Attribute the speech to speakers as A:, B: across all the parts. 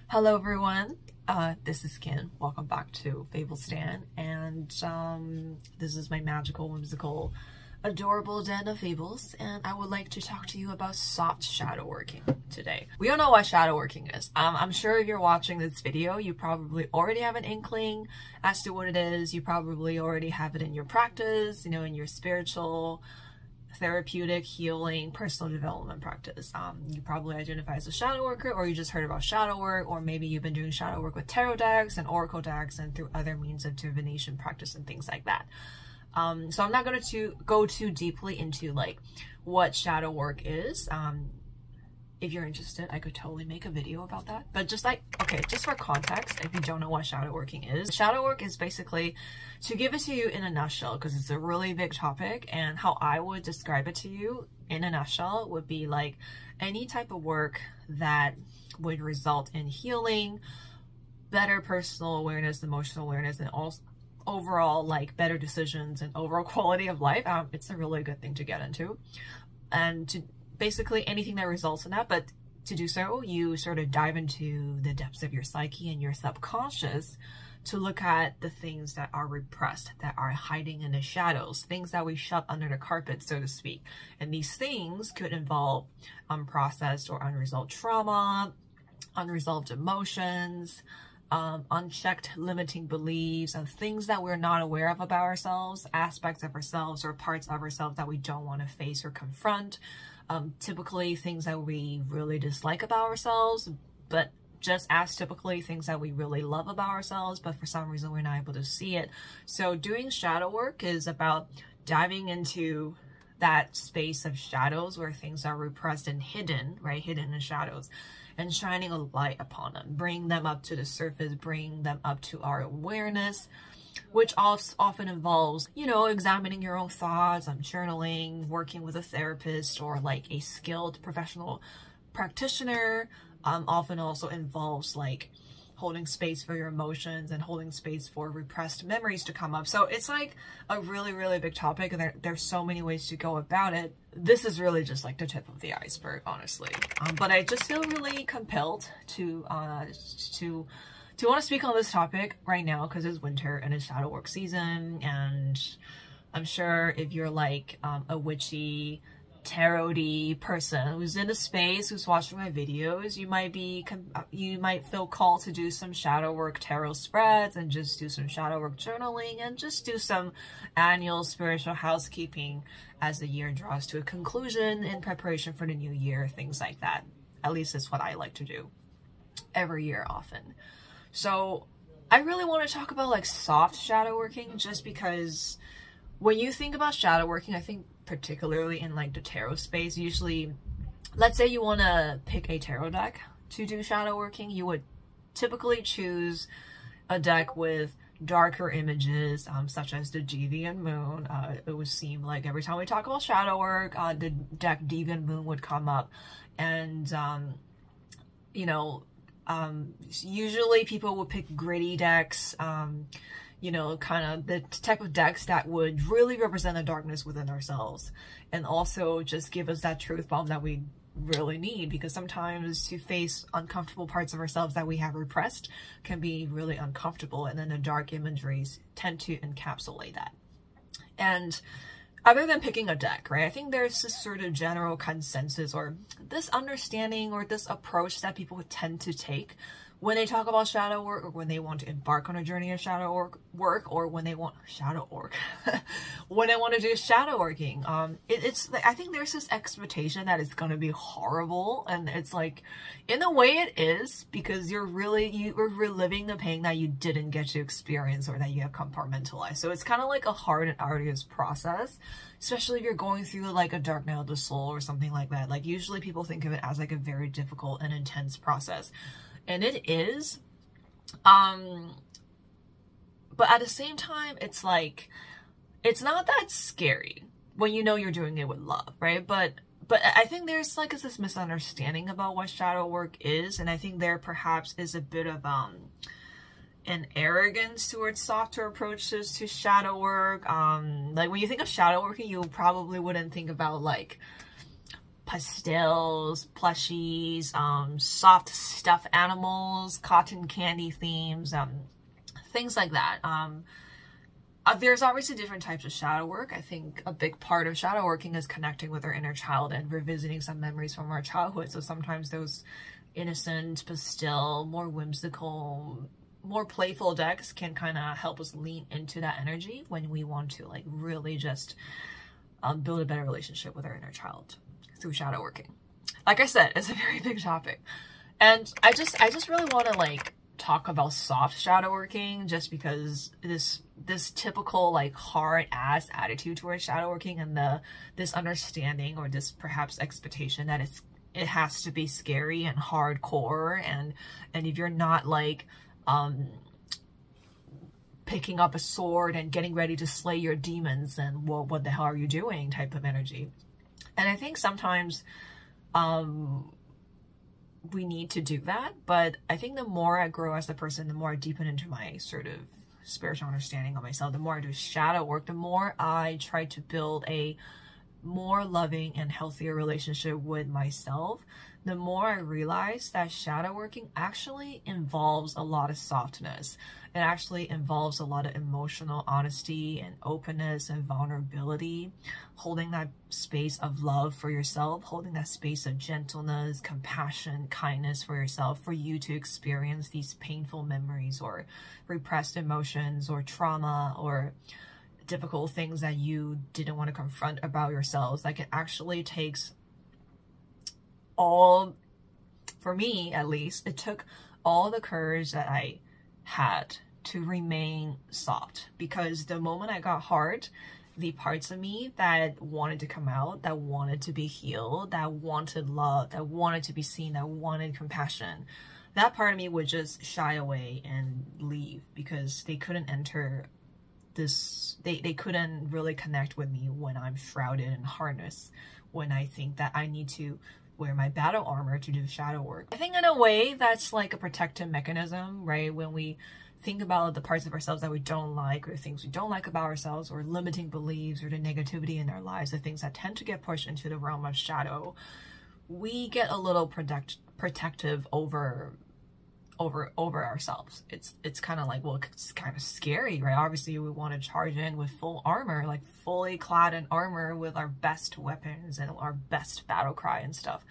A: Hello everyone, this is Ken. Welcome back to Fables Den, and this is my magical, whimsical, adorable den of fables, and I would like to talk to you about soft shadow working today. We don't know what shadow working is. I'm sure if you're watching this video, you probably already have an inkling as to what it is. You probably already have it in your practice, you know, in your spiritual, therapeutic, healing, personal development practice. You probably identify as a shadow worker, or you just heard about shadow work, or maybe you've been doing shadow work with tarot decks and oracle decks and through other means of divination practice and things like that. So I'm not going to go too deeply into like what shadow work is. If you're interested, I could totally make a video about that. But just like, okay, just for context, if you don't know what shadow working is, shadow work is basically, to give it to you in a nutshell, because it's a really big topic, and how I would describe it to you in a nutshell would be like any type of work that would result in healing, better personal awareness, emotional awareness, and also overall like better decisions and overall quality of life. It's a really good thing to get into, and to basically anything that results in that. But to do so, you sort of dive into the depths of your psyche and your subconscious to look at the things that are repressed, that are hiding in the shadows, things that we shove under the carpet, so to speak. And these things could involve unprocessed or unresolved trauma, unresolved emotions, unchecked limiting beliefs, and things that we're not aware of about ourselves, aspects of ourselves or parts of ourselves that we don't want to face or confront. Typically things that we really dislike about ourselves, but just as typically things that we really love about ourselves, but for some reason we're not able to see it. So doing shadow work is about diving into that space of shadows where things are repressed and hidden, right? Hidden in shadows, and shining a light upon them, bring them up to the surface, bring them up to our awareness, which often involves, you know, examining your own thoughts, journaling, working with a therapist or like a skilled professional practitioner. Often also involves like holding space for your emotions and holding space for repressed memories to come up. So it's like a really, really big topic, and there's so many ways to go about it. This is really just like the tip of the iceberg, honestly. But I just feel really compelled to want to speak on this topic right now because it's winter and it's shadow work season, and I'm sure if you're like a witchy, tarot-y person who's in a space, who's watching my videos, you might feel called to do some shadow work tarot spreads and just do some shadow work journaling and just do some annual spiritual housekeeping as the year draws to a conclusion in preparation for the new year, things like that. At least it's what I like to do every year often. So I really want to talk about like soft shadow working, just because when you think about shadow working, I think particularly in like the tarot space, usually, let's say you want to pick a tarot deck to do shadow working, you would typically choose a deck with darker images, such as the Deviant Moon. It would seem like every time we talk about shadow work, the deck Deviant Moon would come up, and you know, usually people would pick gritty decks, you know, kind of the type of decks that would really represent the darkness within ourselves, and also just give us that truth bomb that we really need, because sometimes to face uncomfortable parts of ourselves that we have repressed can be really uncomfortable, and then the dark imageries tend to encapsulate that. And other than picking a deck, right, I think there's this sort of general consensus or this understanding or this approach that people tend to take when they talk about shadow work, or when they want to embark on a journey of shadow work, or when they want when they want to do shadow working. It's I think there's this expectation that it's going to be horrible, and it's like, in a way it is, because you're reliving the pain that you didn't get to experience or that you have compartmentalized. So it's kind of like a hard and arduous process, especially if you're going through like a dark night of the soul or something like that. Like usually people think of it as like a very difficult and intense process. And it is, but at the same time, it's like, it's not that scary when you know you're doing it with love, right? But I think there's like this misunderstanding about what shadow work is, and I think there perhaps is a bit of an arrogance towards softer approaches to shadow work. Like when you think of shadow working, you probably wouldn't think about like pastels, plushies, soft stuffed animals, cotton candy themes, things like that. There's obviously different types of shadow work. I think a big part of shadow working is connecting with our inner child and revisiting some memories from our childhood. So sometimes those innocent, pastel, more whimsical, more playful decks can kind of help us lean into that energy when we want to like really just build a better relationship with our inner child through shadow working. Like I said, it's a very big topic. And I just really want to like talk about soft shadow working, just because this typical like hard ass attitude towards shadow working and this understanding or this perhaps expectation that it has to be scary and hardcore, and if you're not like picking up a sword and getting ready to slay your demons, then well, what the hell are you doing type of energy. And I think sometimes we need to do that, but I think the more I grow as a person, the more I deepen into my sort of spiritual understanding of myself, the more I do shadow work, the more I try to build a more loving and healthier relationship with myself, the more I realize that shadow working actually involves a lot of softness. It actually involves a lot of emotional honesty and openness and vulnerability, holding that space of love for yourself, holding that space of gentleness, compassion, kindness for yourself, for you to experience these painful memories or repressed emotions or trauma or difficult things that you didn't want to confront about yourselves. Like, it actually takes all, for me at least, it took all the courage that I had to remain soft, because the moment I got hard, the parts of me that wanted to come out, that wanted to be healed, that wanted love, that wanted to be seen, that wanted compassion, that part of me would just shy away and leave, because they couldn't enter this, they couldn't really connect with me when I'm shrouded in hardness, when I think that I need to wear my battle armor to do shadow work. I think in a way that's like a protective mechanism, right? When we think about the parts of ourselves that we don't like, or things we don't like about ourselves, or limiting beliefs, or the negativity in our lives, the things that tend to get pushed into the realm of shadow, we get a little protective over ourselves. It's kind of like, well, it's kind of scary, right? Obviously we want to charge in with full armor, like fully clad in armor with our best weapons and our best battle cry and stuff.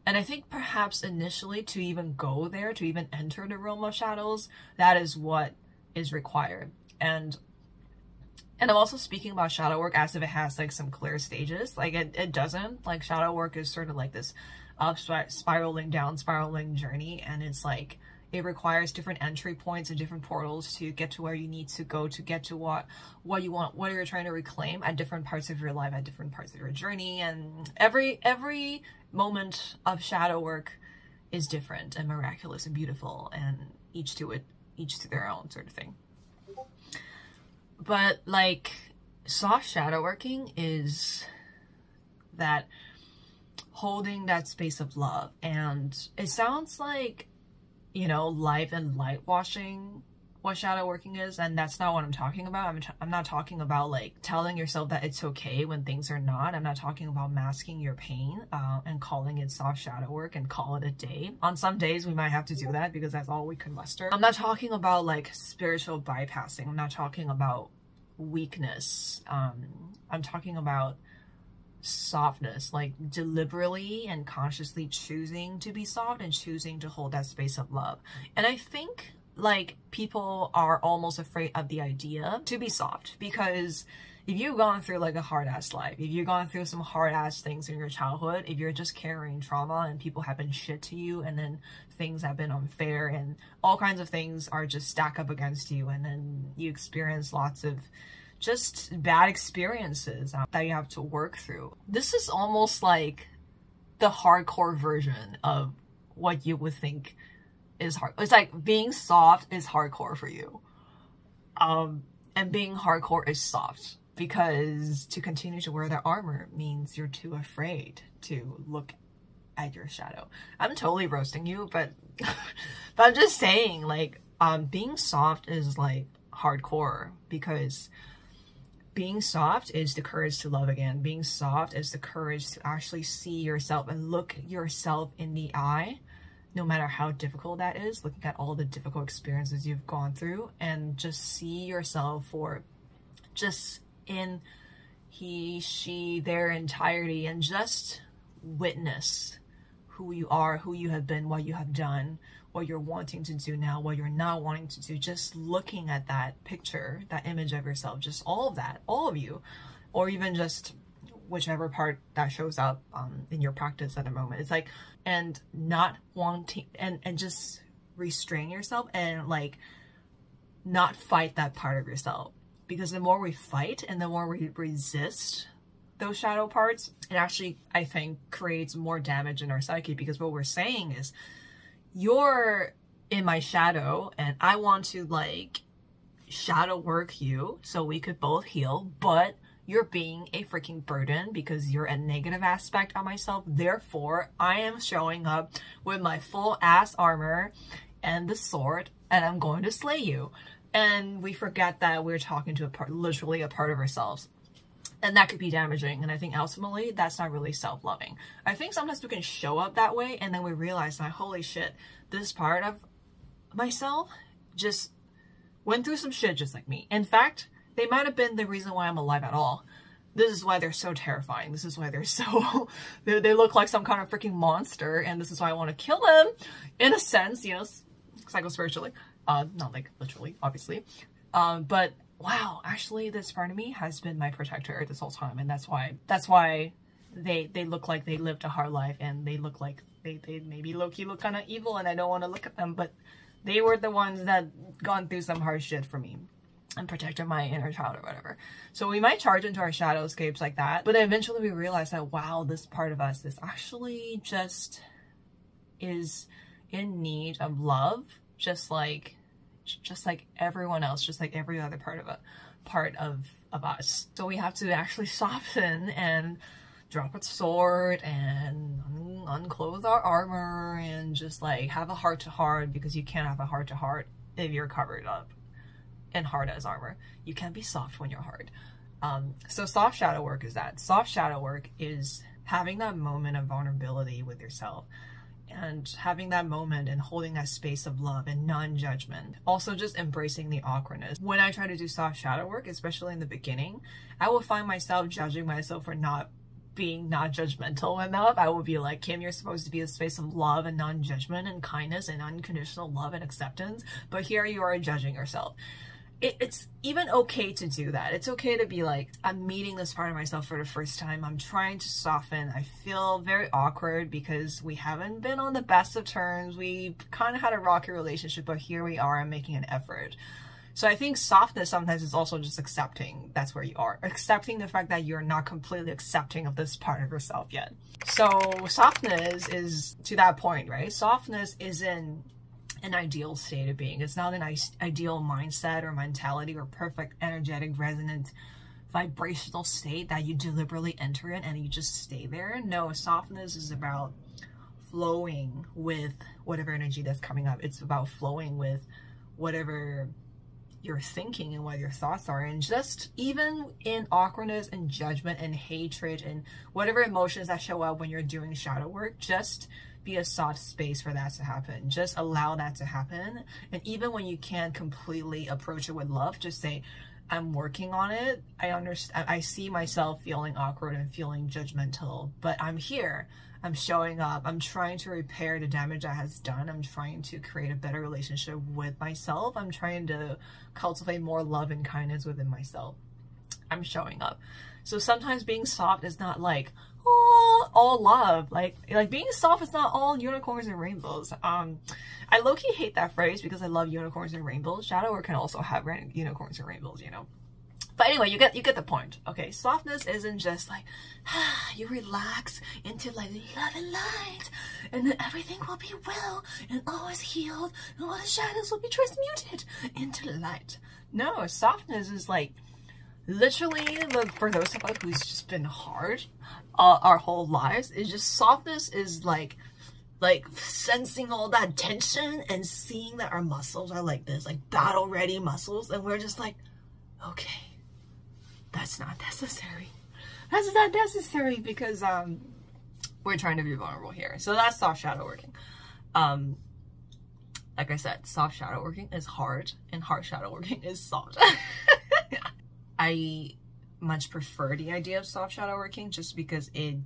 A: And I think perhaps initially, to even go there, to even enter the realm of shadows, that is what is required. And I'm also speaking about shadow work as if it has like some clear stages. Like it doesn't. Like, shadow work is sort of like this up spiraling down spiraling journey, and it's like it requires different entry points and different portals to get to where you need to go, to get to what you want, what you're trying to reclaim at different parts of your life, at different parts of your journey. And every moment of shadow work is different and miraculous and beautiful, and each to their own sort of thing. But like, soft shadow working is that holding that space of love. And it sounds like, you know, life and light washing what shadow working is, and that's not what I'm talking about. I'm not talking about like telling yourself that it's okay when things are not. I'm not talking about masking your pain and calling it soft shadow work and call it a day. On some days we might have to do that because that's all we can muster. I'm not talking about like spiritual bypassing. I'm not talking about weakness. I'm talking about softness, like deliberately and consciously choosing to be soft and choosing to hold that space of love. And I think like people are almost afraid of the idea to be soft, because if you've gone through like a hard-ass life, if you've gone through some hard-ass things in your childhood, if you're just carrying trauma and people have been shit to you, and then things have been unfair and all kinds of things are just stacked up against you, and then you experience lots of just bad experiences that you have to work through. This is almost like the hardcore version of what you would think is hard. It's like being soft is hardcore for you. And being hardcore is soft, because to continue to wear that armor means you're too afraid to look at your shadow. I'm totally roasting you, but but I'm just saying, like, being soft is like hardcore, because Being soft is the courage to love again. Being soft is the courage to actually see yourself and look yourself in the eye, no matter how difficult that is, looking at all the difficult experiences you've gone through, and just see yourself for just in he, she, their entirety, and just witness who you are, who you have been, what you have done, what you're wanting to do now, what you're not wanting to do. Just looking at that picture, that image of yourself, just all of that, all of you, or even just whichever part that shows up in your practice at the moment. It's like, and not wanting, and just restrain yourself and like not fight that part of yourself. Because the more we fight and the more we resist those shadow parts, it actually, I think, creates more damage in our psyche. Because what we're saying is, you're in my shadow and I want to like shadow work you so we could both heal, but you're being a freaking burden because you're a negative aspect on myself. Therefore, I am showing up with my full ass armor and the sword, and I'm going to slay you. And we forget that we're talking to a part, literally a part of ourselves. And that could be damaging. And I think ultimately that's not really self-loving. I think sometimes we can show up that way and then we realize that, holy shit, this part of myself just went through some shit just like me. In fact, they might have been the reason why I'm alive at all. This is why they're so terrifying. This is why they're so, they look like some kind of freaking monster. And this is why I want to kill them in a sense, you know, psycho-spiritually. Not like literally, obviously. But wow, actually this part of me has been my protector this whole time. And that's why they look like they lived a hard life, and they look like they maybe low-key look kind of evil, and I don't want to look at them, but they were the ones that gone through some hard shit for me and protected my inner child or whatever. So we might charge into our shadowscapes like that, but eventually we realize that, wow, this part of us is actually just is in need of love, just like everyone else, just like every other part of us. So we have to actually soften and drop its sword and unclothe our armor and just like have a heart-to-heart, because you can't have a heart-to-heart if you're covered up and hard as armor. You can't be soft when you're hard. So soft shadow work is that. Soft shadow work is having that moment of vulnerability with yourself, and having that moment and holding that space of love and non-judgment. Also just embracing the awkwardness. When I try to do soft shadow work, especially in the beginning, I will find myself judging myself for not being not judgmental enough. I will be like, Kim, you're supposed to be a space of love and non-judgment and kindness and unconditional love and acceptance, but here you are judging yourself. It's even okay to do that. It's okay to be like, I'm meeting this part of myself for the first time. I'm trying to soften. I feel very awkward because we haven't been on the best of terms. We kind of had a rocky relationship, but here we are. I'm making an effort. So I think softness sometimes is also just accepting that's where you are. Accepting the fact that you're not completely accepting of this part of yourself yet. So softness is to that point, right? Softness isn't an ideal state of being. It's not an ideal mindset or mentality or perfect energetic resonant vibrational state that you deliberately enter in and you just stay there. No, softness is about flowing with whatever energy that's coming up. It's about flowing with whatever you're thinking and what your thoughts are, and just even in awkwardness and judgment and hatred and whatever emotions that show up when you're doing shadow work, just be a soft space for that to happen. Just allow that to happen. And even when you can't completely approach it with love, just say, I'm working on it. I understand. I see myself feeling awkward and feeling judgmental, but I'm here. I'm showing up. I'm trying to repair the damage that has done. I'm trying to create a better relationship with myself. I'm trying to cultivate more love and kindness within myself. I'm showing up. So sometimes being soft is not like, oh, all love. Like being soft is not all unicorns and rainbows. I low-key hate that phrase because I love unicorns and rainbows. Shadow work can also have unicorns and rainbows, you know. But anyway, you get the point. Okay, softness isn't just like, you relax into like love and light, and then everything will be well, and all is healed, and all the shadows will be transmuted into light. No, softness is like, literally, for those of us who's just been hard our whole lives, it's just softness is like sensing all that tension and seeing that our muscles are like this, like battle ready muscles, and we're just like, okay, that's not necessary. That's not necessary because we're trying to be vulnerable here. So that's soft shadow working. Like I said, soft shadow working is hard and hard shadow working is soft. I much prefer the idea of soft shadow working just because it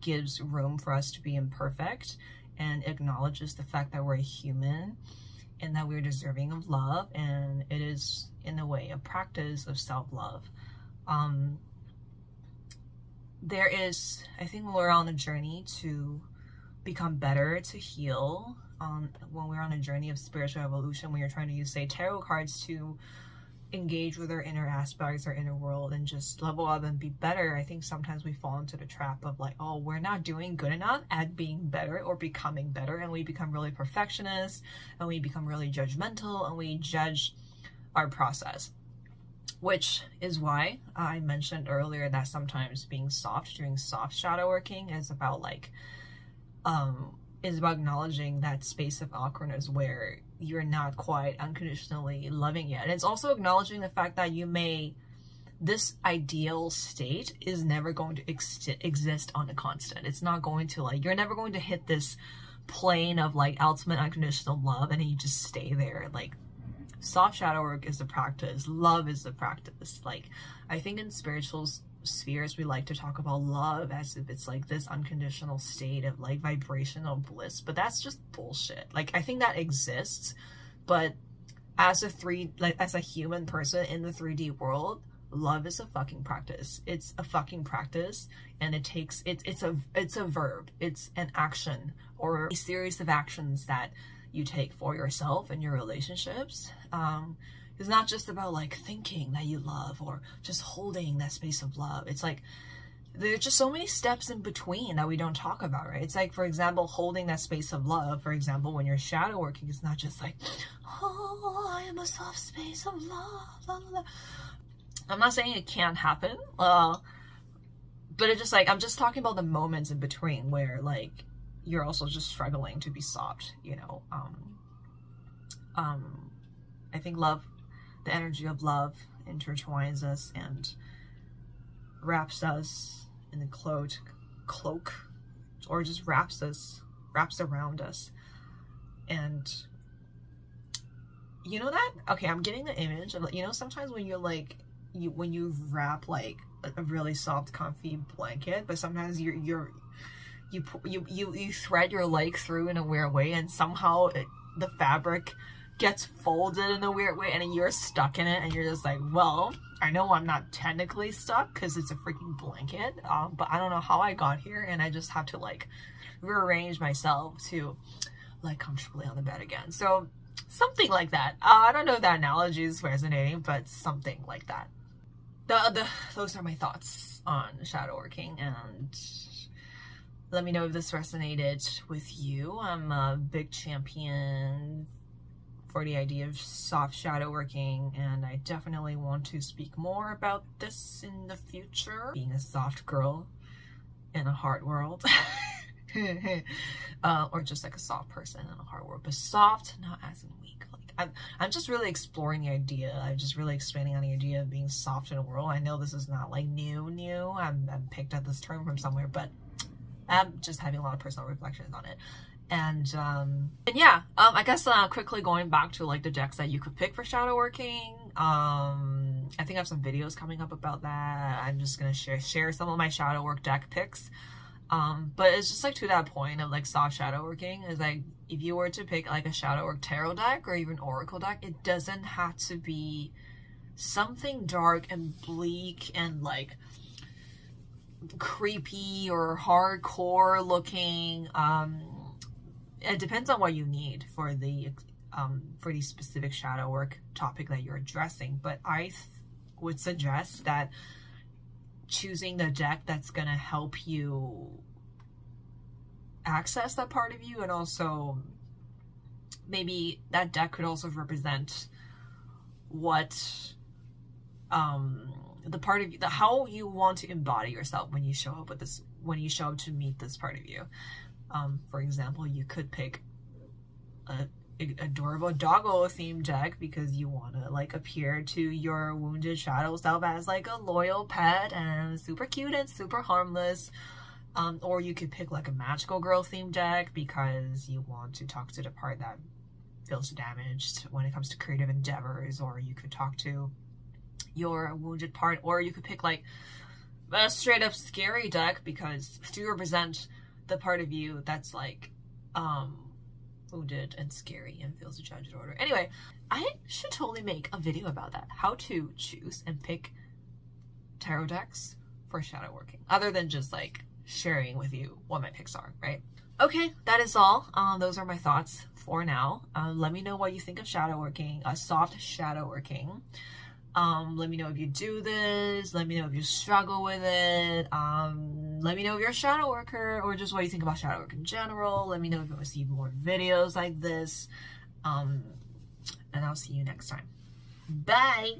A: gives room for us to be imperfect and acknowledges the fact that we're a human and that we're deserving of love, and it is in a way a practice of self-love. There is, I think when we're on a journey to become better, to heal, when we're on a journey of spiritual evolution, when you're trying to use, say, tarot cards to engage with our inner aspects, our inner world, and just level up and be better, I think sometimes we fall into the trap of like, oh, we're not doing good enough at being better or becoming better, and we become really perfectionist, and we become really judgmental, and we judge our process. Which is why I mentioned earlier that sometimes being soft during soft shadow working is about like, is about acknowledging that space of awkwardness where you're not quite unconditionally loving yet. It's also acknowledging the fact that this ideal state is never going to exist on a constant. It's not going to, like, you're never going to hit this plane of like ultimate unconditional love and then you just stay there. Like, soft shadow work is a practice. Love is a practice. Like, I think in spiritual spheres, we like to talk about love as if it's like this unconditional state of like vibrational bliss, but that's just bullshit. Like, I think that exists, but as a human person in the 3D world, love is a fucking practice. It's a fucking practice, and it's a verb. It's an action or a series of actions that you take for yourself and your relationships. It's not just about like thinking that you love or just holding that space of love. It's like there's just so many steps in between that we don't talk about, right? It's like, for example, holding that space of love. For example, when you're shadow working, it's not just like, oh, I am a soft space of love, blah, blah, blah. I'm not saying it can't happen, but it's just like, I'm just talking about the moments in between where like you're also just struggling to be soft, you know. I think love, the energy of love intertwines us and wraps us in the cloak, or just wraps around us. And you know that, okay, I'm getting the image of, you know, sometimes when you're like, when you wrap like a really soft, comfy blanket, but sometimes you thread your leg through in a weird way, and somehow the fabric gets folded in a weird way, and then you're stuck in it, and you're just like, well, I know I'm not technically stuck because it's a freaking blanket, but I don't know how I got here, and I just have to like rearrange myself to like comfortably on the bed again. So something like that. I don't know if that analogy is resonating, but something like that. Those are my thoughts on shadow working, and let me know if this resonated with you. I'm a big champion for the idea of soft shadow working, and I definitely want to speak more about this in the future. Being a soft girl in a hard world. Or just like a soft person in a hard world, but soft, not as in weak. Like, I'm just really exploring the idea. I'm just really expanding on the idea of being soft in a world. I know this is not like new. I'm picked up this term from somewhere, but I'm just having a lot of personal reflections on it. And yeah, I guess quickly going back to like the decks that you could pick for shadow working. I think I have some videos coming up about that. I'm just gonna share some of my shadow work deck picks. But it's just like to that point of like soft shadow working is like, if you were to pick like a shadow work tarot deck or even oracle deck, it doesn't have to be something dark and bleak and like creepy or hardcore looking. It depends on what you need for the specific shadow work topic that you're addressing, but I would suggest that choosing the deck that's gonna help you access that part of you, and also maybe that deck could also represent what the part of you, how you want to embody yourself when you show up with this, when you show up to meet this part of you. For example, you could pick adorable doggo themed deck because you want to like appear to your wounded shadow self as like a loyal pet and super cute and super harmless. Or you could pick like a magical girl themed deck because you want to talk to the part that feels damaged when it comes to creative endeavors. Or you could talk to your wounded part, or you could pick like a straight up scary deck because to represent the part of you that's like wounded and scary and feels a judged order. Anyway, I should totally make a video about that, how to choose and pick tarot decks for shadow working, other than just like sharing with you what my picks are, right? Okay, that is all. Those are my thoughts for now. Let me know what you think of shadow working, soft shadow working. Let me know if you do this. Let me know if you struggle with it. Let me know if you're a shadow worker or just what you think about shadow work in general. Let me know if you want to see more videos like this. And I'll see you next time. Bye!